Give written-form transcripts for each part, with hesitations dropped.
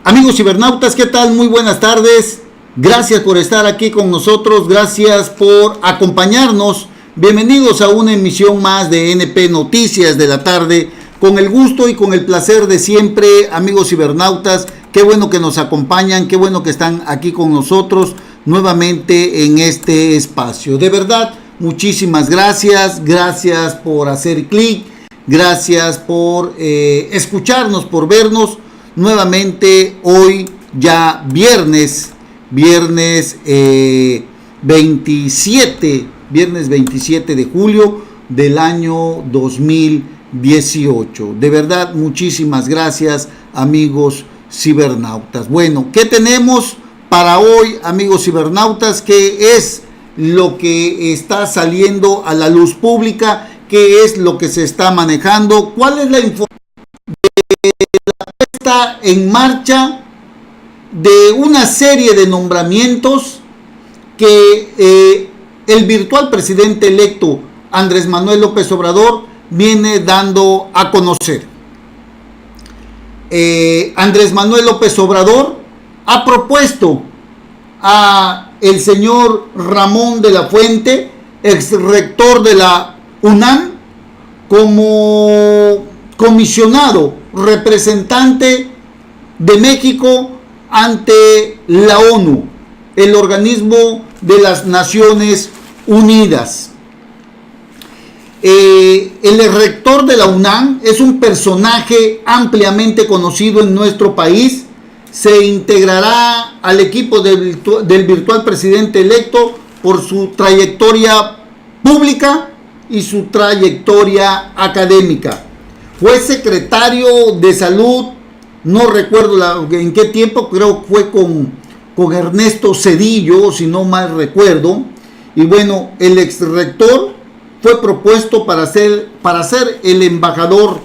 Amigos cibernautas, ¿qué tal? Muy buenas tardes. Gracias por estar aquí con nosotros. Gracias por acompañarnos. Bienvenidos a una emisión más de NP Noticias de la tarde. Con el gusto y con el placer de siempre, amigos cibernautas. Qué bueno que nos acompañan, qué bueno que están aquí con nosotros nuevamente en este espacio. De verdad, muchísimas gracias. Gracias por hacer clic. Gracias por escucharnos, por vernos. Nuevamente hoy ya viernes 27 de julio del año 2018. De verdad, muchísimas gracias, amigos cibernautas. Bueno, ¿qué tenemos para hoy, amigos cibernautas? ¿Qué es lo que está saliendo a la luz pública? ¿Qué es lo que se está manejando? ¿Cuál es la información en marcha de una serie de nombramientos que el virtual presidente electo Andrés Manuel López Obrador viene dando a conocer? Andrés Manuel López Obrador ha propuesto a el señor Ramón de la Fuente, ex rector de la UNAM, como comisionado representante de México ante la ONU, el organismo de las Naciones Unidas. El rector de la UNAM es un personaje ampliamente conocido en nuestro país. Se integrará al equipo del virtual presidente electo por su trayectoria pública y su trayectoria académica. Fue secretario de salud, no recuerdo en qué tiempo, creo que fue con Ernesto Zedillo, si no mal recuerdo. Y bueno, el ex rector fue propuesto para ser el embajador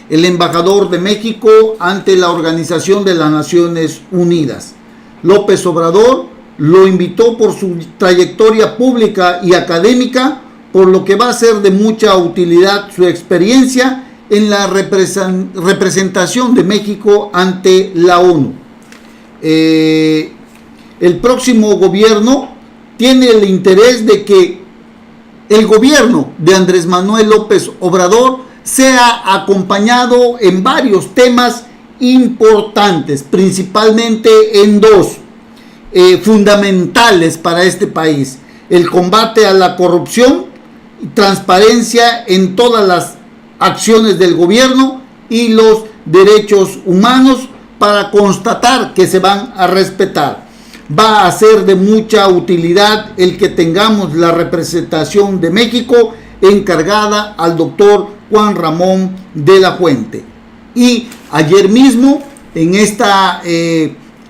de México ante la Organización de las Naciones Unidas. López Obrador lo invitó por su trayectoria pública y académica, por lo que va a ser de mucha utilidad su experiencia en la representación de México ante la ONU. El próximo gobierno tiene el interés de que el gobierno de Andrés Manuel López Obrador sea acompañado en varios temas importantes, principalmente en dos fundamentales para este país: el combate a la corrupción, transparencia en todas las acciones del gobierno y los derechos humanos, para constatar que se van a respetar. Va a ser de mucha utilidad el que tengamos la representación de México encargada al doctor Juan Ramón de la Fuente. Y ayer mismo, en esta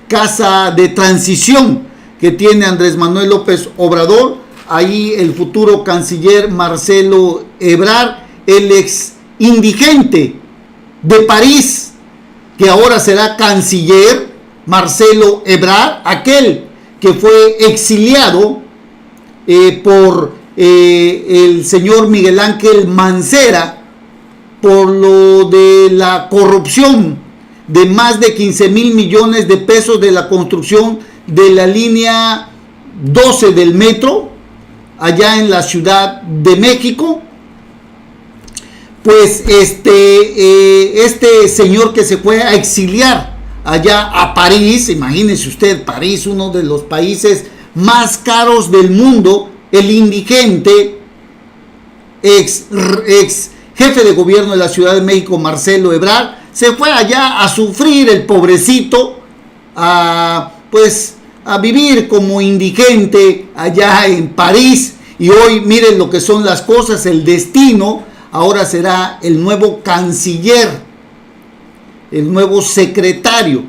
casa de transición que tiene Andrés Manuel López Obrador, ahí el futuro canciller Marcelo Ebrard, el ex indigente de París, que ahora será canciller, Marcelo Ebrard, aquel que fue exiliado por el señor Miguel Ángel Mancera por lo de la corrupción de más de 15,000 millones de pesos de la construcción de la línea 12 del metro allá en la Ciudad de México. Pues este señor que se fue a exiliar allá a París, imagínense usted, París, uno de los países más caros del mundo, el indigente ex jefe de gobierno de la Ciudad de México, Marcelo Ebrard, se fue allá a sufrir, el pobrecito, a vivir como indigente allá en París. Y hoy miren lo que son las cosas, el destino. Ahora será el nuevo canciller, el nuevo secretario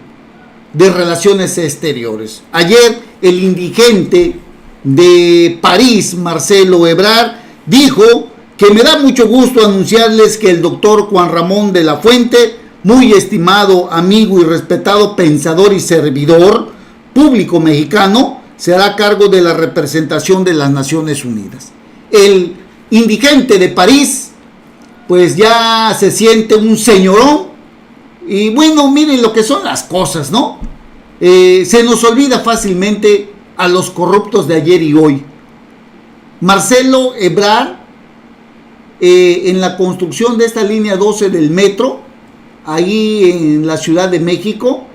de Relaciones Exteriores. Ayer el indigente de París, Marcelo Ebrard, dijo que me da mucho gusto anunciarles que el doctor Juan Ramón de la Fuente, muy estimado amigo y respetado pensador y servidor público mexicano, se hará cargo de la representación de las Naciones Unidas. El indigente de París pues ya se siente un señorón Y bueno, miren lo que son las cosas, ¿no? Se nos olvida fácilmente a los corruptos de ayer y hoy. Marcelo Ebrard, en la construcción de esta línea 12 del metro, ahí en la Ciudad de México,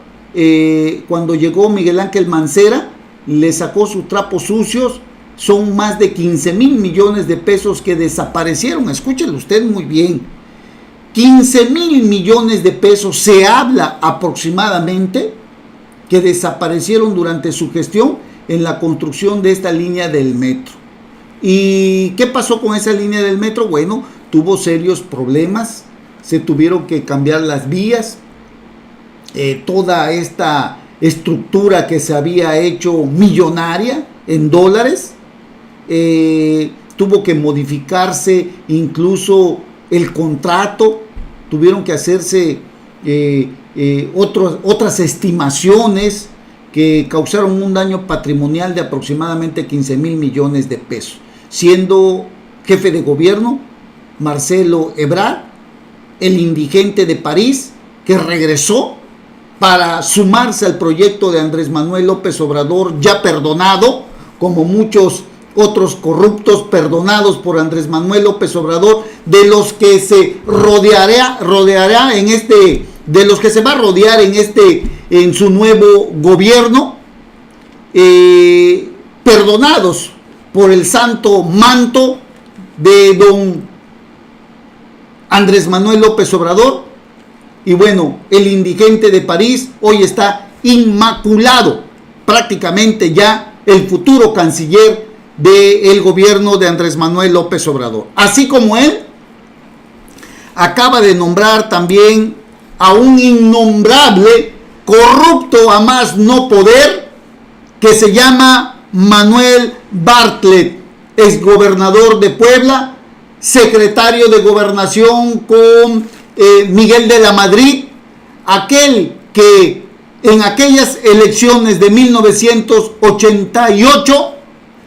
cuando llegó Miguel Ángel Mancera, le sacó sus trapos sucios. Son más de 15,000 millones de pesos que desaparecieron. Escúchelo usted muy bien. 15,000 millones de pesos se habla aproximadamente que desaparecieron durante su gestión en la construcción de esta línea del metro. ¿Y qué pasó con esa línea del metro? Bueno, tuvo serios problemas, se tuvieron que cambiar las vías, toda esta estructura que se había hecho millonaria en dólares, tuvo que modificarse incluso el contrato, tuvieron que hacerse otras estimaciones que causaron un daño patrimonial de aproximadamente 15,000 millones de pesos, siendo jefe de gobierno Marcelo Ebrard, el indigente de París, que regresó para sumarse al proyecto de Andrés Manuel López Obrador, ya perdonado, como muchos otros corruptos perdonados por Andrés Manuel López Obrador, de los que se rodeará de los que se va a rodear en su nuevo gobierno, perdonados por el santo manto de don Andrés Manuel López Obrador. Y bueno, el indigente de París hoy está inmaculado, prácticamente ya el futuro canciller del gobierno de Andrés Manuel López Obrador. Así como él, acaba de nombrar también a un innombrable corrupto a más no poder, que se llama Manuel Bartlett, exgobernador de Puebla, secretario de Gobernación con Miguel de la Madrid, aquel que en aquellas elecciones de 1988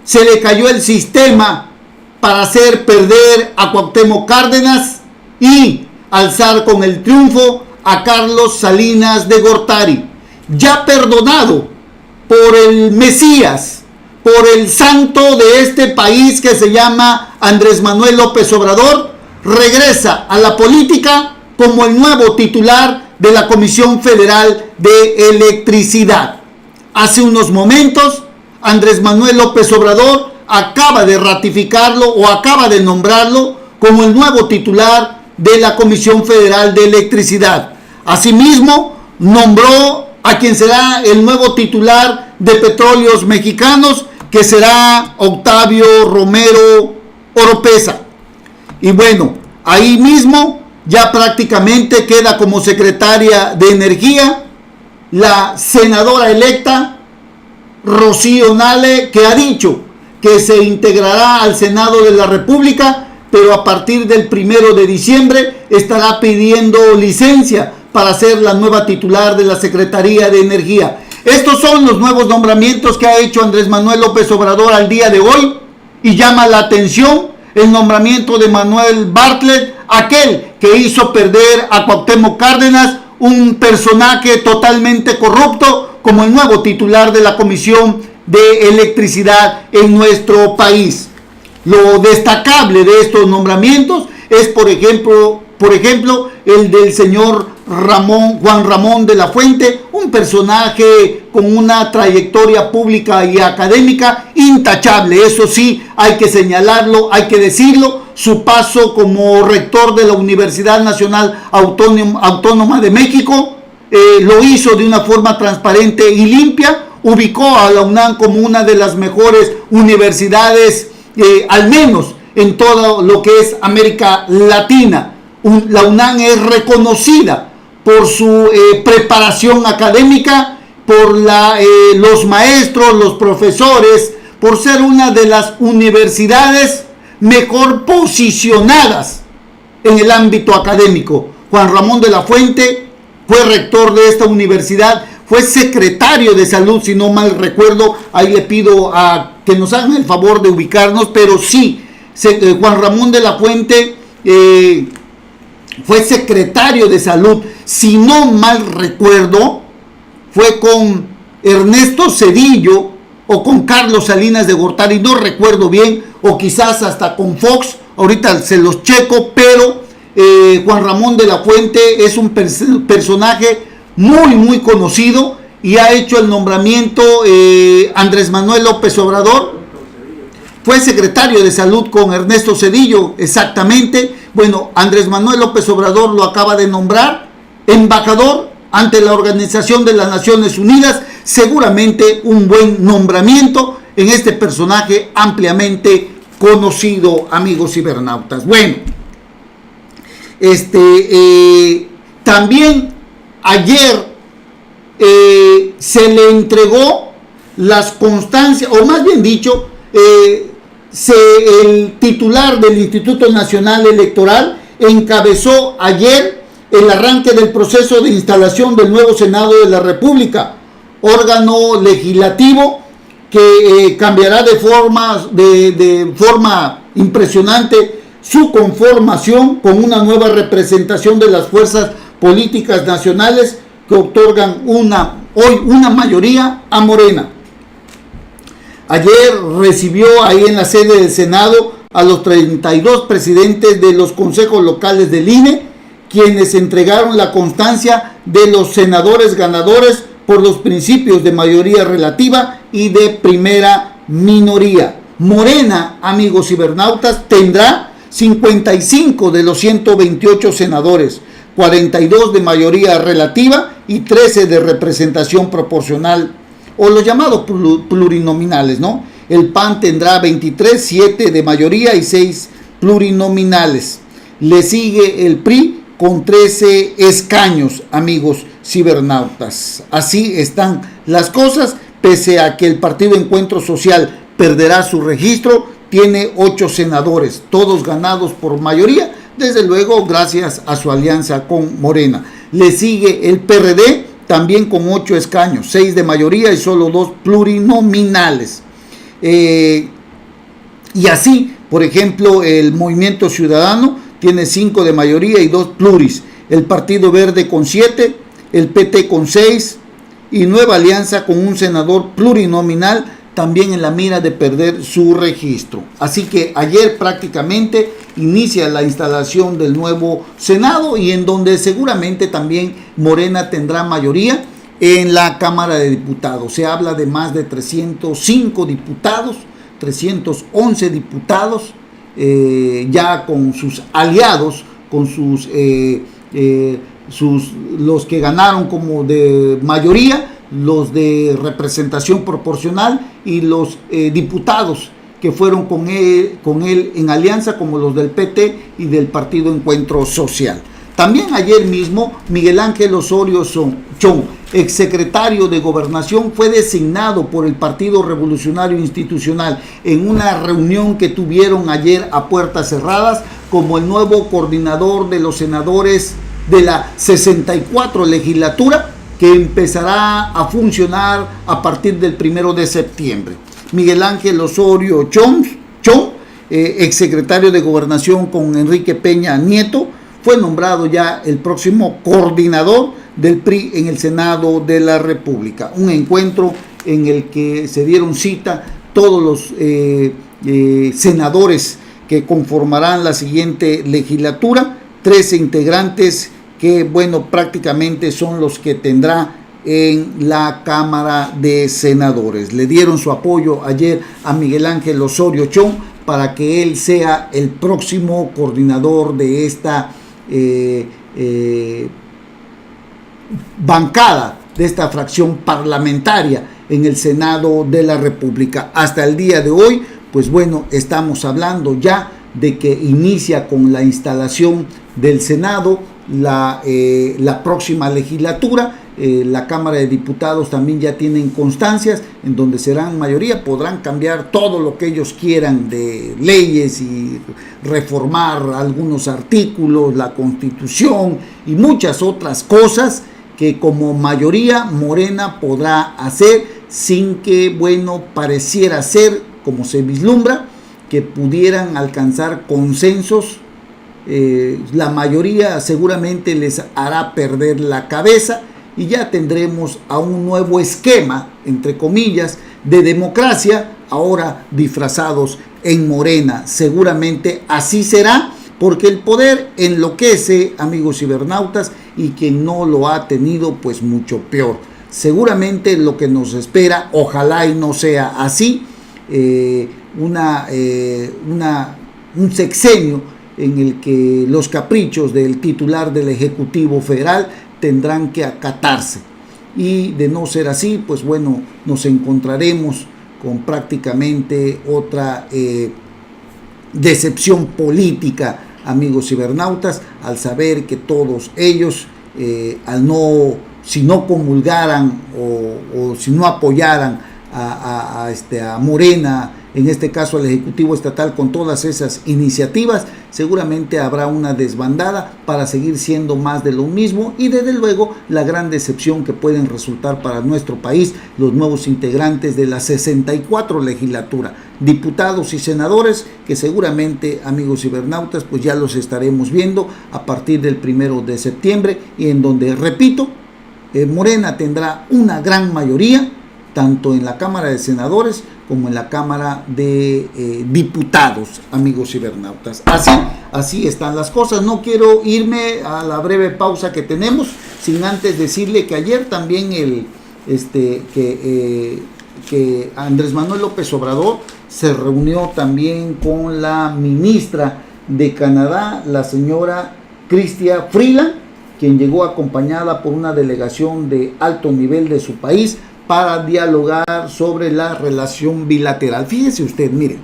se le cayó el sistema para hacer perder a Cuauhtémoc Cárdenas y alzar con el triunfo a Carlos Salinas de Gortari, ya perdonado por el Mesías, por el santo de este país que se llama Andrés Manuel López Obrador, regresa a la política como el nuevo titular de la Comisión Federal de Electricidad. Hace unos momentos, Andrés Manuel López Obrador acaba de ratificarlo o acaba de nombrarlo como el nuevo titular de la Comisión Federal de Electricidad. Asimismo, nombró a quien será el nuevo titular de Petróleos Mexicanos, que será Octavio Romero Oropeza. Y bueno, ahí mismo ya prácticamente queda como secretaria de Energía la senadora electa Rocío Nale, que ha dicho que se integrará al Senado de la República, pero a partir del 1 de diciembre estará pidiendo licencia para ser la nueva titular de la Secretaría de Energía. Estos son los nuevos nombramientos que ha hecho Andrés Manuel López Obrador al día de hoy, y llama la atención el nombramiento de Manuel Bartlett, aquel que hizo perder a Cuauhtémoc Cárdenas, un personaje totalmente corrupto, como el nuevo titular de la Comisión de Electricidad en nuestro país. Lo destacable de estos nombramientos es, por ejemplo, el del señor Juan Ramón de la Fuente, un personaje con una trayectoria pública y académica intachable. Eso sí, hay que señalarlo, hay que decirlo. Su paso como rector de la Universidad Nacional Autónoma de México lo hizo de una forma transparente y limpia. Ubicó a la UNAM como una de las mejores universidades, al menos en todo lo que es América Latina. La UNAM es reconocida por su preparación académica, por los maestros, los profesores, por ser una de las universidades mejor posicionadas en el ámbito académico. Juan Ramón de la Fuente fue rector de esta universidad, fue secretario de salud, si no mal recuerdo. Ahí le pido a que nos hagan el favor de ubicarnos, pero sí, Juan Ramón de la Fuente fue secretario de salud, si no mal recuerdo, fue con Ernesto Zedillo o con Carlos Salinas de Gortari, no recuerdo bien, o quizás hasta con Fox, ahorita se los checo, pero Juan Ramón de la Fuente es un personaje muy conocido y ha hecho el nombramiento Andrés Manuel López Obrador. Fue secretario de salud con Ernesto Zedillo, exactamente. Bueno, Andrés Manuel López Obrador lo acaba de nombrar embajador ante la Organización de las Naciones Unidas. Seguramente un buen nombramiento en este personaje ampliamente conocido, amigos cibernautas. Bueno, también ayer se le entregó las constancias, o más bien dicho, el titular del Instituto Nacional Electoral encabezó ayer el arranque del proceso de instalación del nuevo Senado de la República, órgano legislativo que cambiará de forma impresionante su conformación con una nueva representación de las fuerzas políticas nacionales que otorgan hoy una mayoría a Morena. Ayer recibió ahí en la sede del Senado a los 32 presidentes de los consejos locales del INE, quienes entregaron la constancia de los senadores ganadores por los principios de mayoría relativa y de primera minoría. Morena, amigos cibernautas, tendrá 55 de los 128 senadores, 42 de mayoría relativa y 13 de representación proporcional, o los llamados plurinominales, ¿no? El PAN tendrá 23, 7 de mayoría y 6 plurinominales. Le sigue el PRI con 13 escaños, amigos cibernautas. Así están las cosas, pese a que el Partido Encuentro Social perderá su registro, tiene 8 senadores, todos ganados por mayoría, desde luego gracias a su alianza con Morena. Le sigue el PRD, también con 8 escaños, 6 de mayoría y solo 2 plurinominales. Y así, por ejemplo, el Movimiento Ciudadano tiene 5 de mayoría y 2 pluris. El Partido Verde con 7, el PT con 6 y Nueva Alianza con un senador plurinominal, también en la mira de perder su registro. Así que ayer prácticamente inicia la instalación del nuevo Senado, y en donde seguramente también Morena tendrá mayoría en la Cámara de Diputados. Se habla de más de 305 diputados, 311 diputados, ya con sus aliados, con los que ganaron como de mayoría, los de representación proporcional y los diputados que fueron con él en alianza, como los del PT y del Partido Encuentro Social. También ayer mismo Miguel Ángel Osorio Chong, exsecretario de Gobernación, fue designado por el Partido Revolucionario Institucional en una reunión que tuvieron ayer a puertas cerradas como el nuevo coordinador de los senadores de la 64 legislatura, que empezará a funcionar a partir del 1 de septiembre. Miguel Ángel Osorio Chong, exsecretario de Gobernación con Enrique Peña Nieto, fue nombrado ya el próximo coordinador del PRI en el Senado de la República. Un encuentro en el que se dieron cita todos los senadores que conformarán la siguiente legislatura, 13 integrantes que, bueno, prácticamente son los que tendrá en la Cámara de Senadores. Le dieron su apoyo ayer a Miguel Ángel Osorio Chong para que él sea el próximo coordinador de esta bancada, de esta fracción parlamentaria en el Senado de la República. Hasta el día de hoy, pues bueno, estamos hablando ya de que inicia con la instalación del Senado la próxima legislatura. La Cámara de Diputados también ya tienen constancias en donde serán mayoría, podrán cambiar todo lo que ellos quieran de leyes y reformar algunos artículos, la Constitución y muchas otras cosas que como mayoría Morena podrá hacer sin que, bueno, pareciera ser, como se vislumbra, que pudieran alcanzar consensos la mayoría seguramente les hará perder la cabeza y ya tendremos a un nuevo esquema, entre comillas, de democracia, ahora disfrazados en Morena. Seguramente así será, porque el poder enloquece, amigos cibernautas, y quien no lo ha tenido, pues mucho peor. Seguramente lo que nos espera, ojalá y no sea así, un sexenio en el que los caprichos del titular del Ejecutivo Federal tendrán que acatarse. Y de no ser así, pues bueno, nos encontraremos con prácticamente otra decepción política, amigos cibernautas, al saber que todos ellos, si no comulgaran o si no apoyaran a Morena, en este caso al Ejecutivo Estatal, con todas esas iniciativas, seguramente habrá una desbandada para seguir siendo más de lo mismo, y desde luego la gran decepción que pueden resultar para nuestro país los nuevos integrantes de la 64 legislatura, diputados y senadores, que seguramente, amigos cibernautas, pues ya los estaremos viendo a partir del 1 de septiembre, y en donde, repito, Morena tendrá una gran mayoría, tanto en la Cámara de Senadores como en la Cámara de Diputados, amigos cibernautas. Así están las cosas. No quiero irme a la breve pausa que tenemos sin antes decirle que ayer también que Andrés Manuel López Obrador se reunió también con la ministra de Canadá, la señora Chrystia Freeland, quien llegó acompañada por una delegación de alto nivel de su país para dialogar sobre la relación bilateral. Fíjese usted, miren,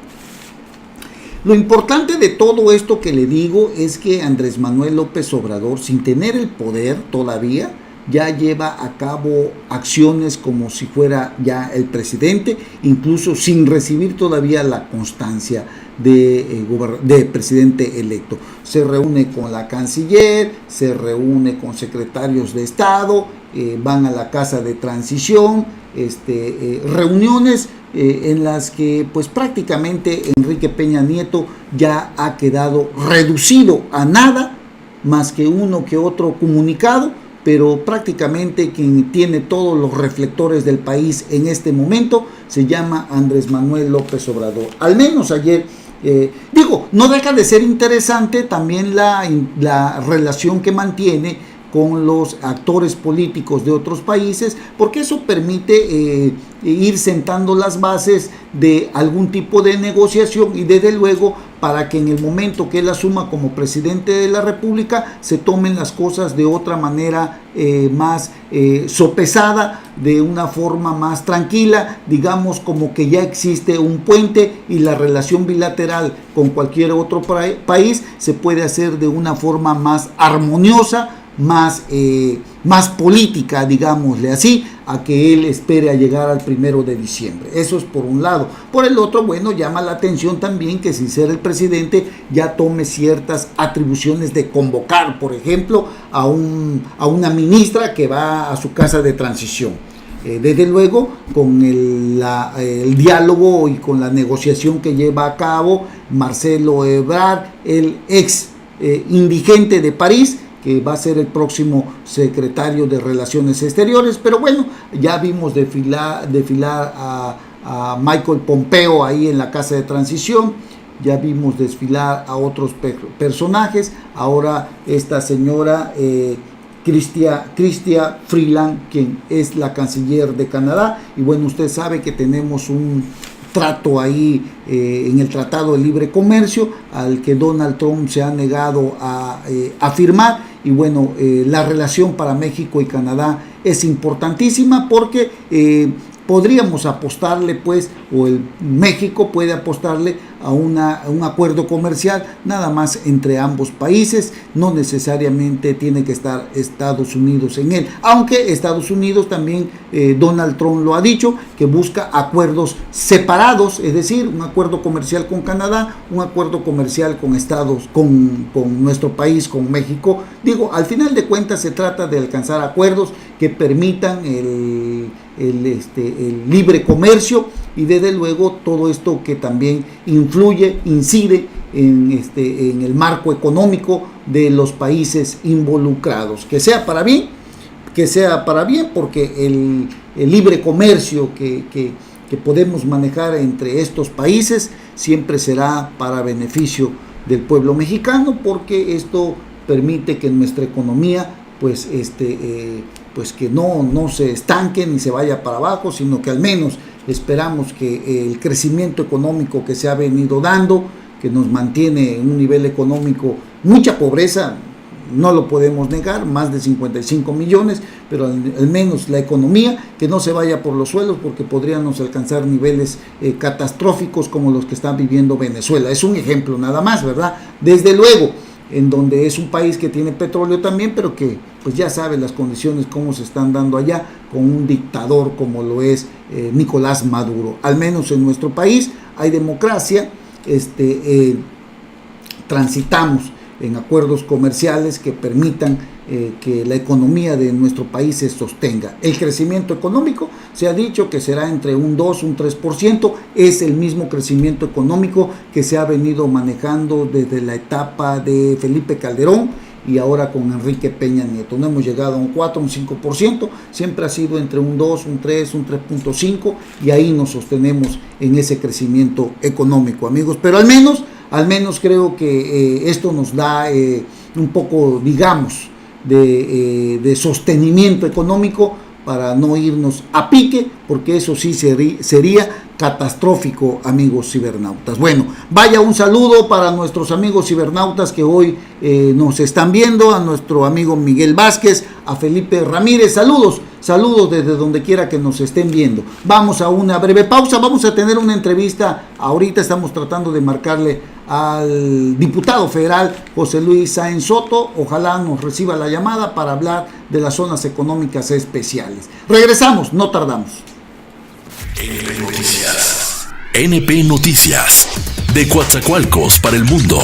lo importante de todo esto que le digo es que Andrés Manuel López Obrador, sin tener el poder todavía, ya lleva a cabo acciones como si fuera ya el presidente, incluso sin recibir todavía la constancia de presidente electo. Se reúne con la canciller, se reúne con secretarios de Estado, van a la casa de transición, reuniones en las que pues prácticamente Enrique Peña Nieto ya ha quedado reducido a nada, más que uno que otro comunicado, pero prácticamente quien tiene todos los reflectores del país en este momento se llama Andrés Manuel López Obrador. Al menos ayer, no deja de ser interesante también la relación que mantiene con los actores políticos de otros países, porque eso permite ir sentando las bases de algún tipo de negociación, y desde luego para que en el momento que él asuma como presidente de la República se tomen las cosas de otra manera más sopesada, de una forma más tranquila, digamos como que ya existe un puente y la relación bilateral con cualquier otro país se puede hacer de una forma más armoniosa, más política, digámosle así, a que él espere a llegar al 1 de diciembre. Eso es por un lado. Por el otro, bueno, llama la atención también que sin ser el presidente ya tome ciertas atribuciones de convocar, por ejemplo, a una ministra que va a su casa de transición. Desde luego, con el diálogo y con la negociación que lleva a cabo Marcelo Ebrard, el ex indigente de París, que va a ser el próximo secretario de Relaciones Exteriores. Pero bueno, ya vimos desfilar a Michael Pompeo ahí en la casa de transición, ya vimos desfilar a otros personajes, ahora esta señora Chrystia Freeland, quien es la canciller de Canadá, y bueno, usted sabe que tenemos un trato ahí en el Tratado de Libre Comercio al que Donald Trump se ha negado a firmar. Y bueno, la relación para México y Canadá es importantísima porque podríamos apostarle, pues, o México puede apostarle a un acuerdo comercial nada más entre ambos países, no necesariamente tiene que estar Estados Unidos en él, aunque Estados Unidos también, Donald Trump lo ha dicho, que busca acuerdos separados, es decir, un acuerdo comercial con Canadá, un acuerdo comercial con nuestro país, con México. Digo, al final de cuentas se trata de alcanzar acuerdos que permitan el libre comercio y desde luego todo esto que también influye, incide en el marco económico de los países involucrados. Que sea para bien, porque el libre comercio que podemos manejar entre estos países siempre será para beneficio del pueblo mexicano, porque esto permite que nuestra economía pues que no se estanque ni se vaya para abajo, sino que al menos esperamos que el crecimiento económico que se ha venido dando, que nos mantiene en un nivel económico, mucha pobreza, no lo podemos negar, más de 55 millones, pero al menos la economía que no se vaya por los suelos, porque podríamos alcanzar niveles catastróficos como los que está viviendo Venezuela. Es un ejemplo nada más, ¿verdad? Desde luego, en donde es un país que tiene petróleo también, pero que pues ya sabe las condiciones cómo se están dando allá con un dictador como lo es Nicolás Maduro. Al menos en nuestro país hay democracia, transitamos en acuerdos comerciales que permitan que la economía de nuestro país se sostenga. El crecimiento económico se ha dicho que será entre un 2, un 3%, es el mismo crecimiento económico que se ha venido manejando desde la etapa de Felipe Calderón y ahora con Enrique Peña Nieto. No hemos llegado a un 4, un 5%, siempre ha sido entre un 2, un 3, un 3.5 y ahí nos sostenemos en ese crecimiento económico, amigos, pero al menos creo que esto nos da un poco, digamos, de sostenimiento económico para no irnos a pique, porque eso sí sería catastrófico, amigos cibernautas. Bueno, vaya un saludo para nuestros amigos cibernautas que hoy nos están viendo, a nuestro amigo Miguel Vázquez, a Felipe Ramírez, saludos desde donde quiera que nos estén viendo. Vamos a una breve pausa, vamos a tener una entrevista, ahorita estamos tratando de marcarle al diputado federal José Luis Sáenz Soto, ojalá nos reciba la llamada para hablar de las zonas económicas especiales. Regresamos, no tardamos. NP Noticias. NP Noticias. De Coatzacoalcos para el mundo.